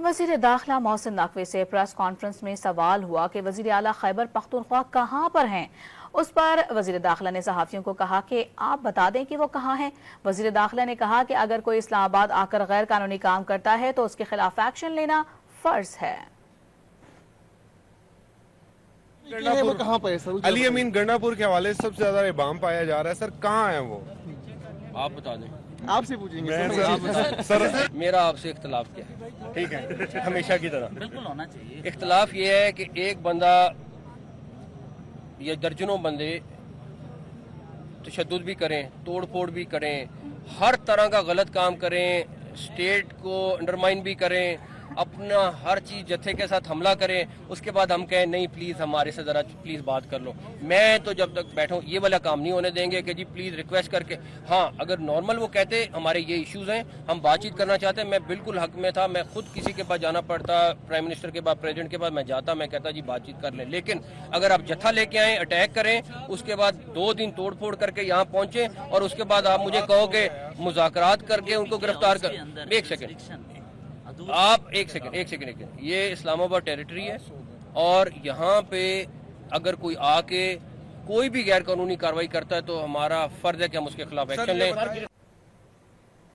वज़ीर दाखिला मोहसिन नकवी से प्रेस कॉन्फ्रेंस में सवाल हुआ कि वज़ीर आला खैबर पख्तूनख्वा कहाँ पर हैं। उस पर वज़ीर दाखिला ने सहाफ़ियों को कहा कि आप बता दें कि वो कहाँ हैं। वज़ीर दाखिला ने कहा कि अगर कोई इस्लामाबाद आकर गैर कानूनी काम करता है तो उसके खिलाफ एक्शन लेना फ़र्ज है। कहाँ पर है सर? अली अमीन गंडापुर के हवाले से सबसे ज्यादा इबाम पाया जा रहा है सर, कहाँ है वो? आप बता दें। आपसे पूछेंगे सर मेरा आपसे इख्तलाफ क्या है? ठीक है, हमेशा की तरह बिल्कुल होना चाहिए। इख्तलाफ ये है कि एक बंदा या दर्जनों बंदे तशद्दुद भी करें, तोड़ फोड़ भी करें, हर तरह का गलत काम करें, स्टेट को अंडरमाइन भी करें, अपना हर चीज जत्थे के साथ हमला करें, उसके बाद हम कहें नहीं प्लीज हमारे से जरा प्लीज बात कर लो। मैं तो जब तक बैठा हूँ ये वाला काम नहीं होने देंगे कि जी प्लीज रिक्वेस्ट करके। हाँ, अगर नॉर्मल वो कहते हमारे ये इश्यूज हैं, हम बातचीत करना चाहते हैं, मैं बिल्कुल हक में था। मैं खुद किसी के पास जाना पड़ता, प्राइम मिनिस्टर के पास, प्रेसिडेंट के पास मैं जाता, मैं कहता जी बातचीत कर लें। लेकिन अगर आप जत्था लेके आए, अटैक करें, उसके बाद 2 दिन तोड़ फोड़ करके यहाँ पहुंचे और उसके बाद आप मुझे कहोगे मुज़ाकरात करके उनको गिरफ्तार कर। एक सेकेंड आप एक सेकंड ये इस्लामाबाद टेरिटरी है और यहाँ पे अगर कोई आके कोई भी गैर कानूनी कार्रवाई करता है तो हमारा फर्ज है कि हम उसके खिलाफ एक्शन लें।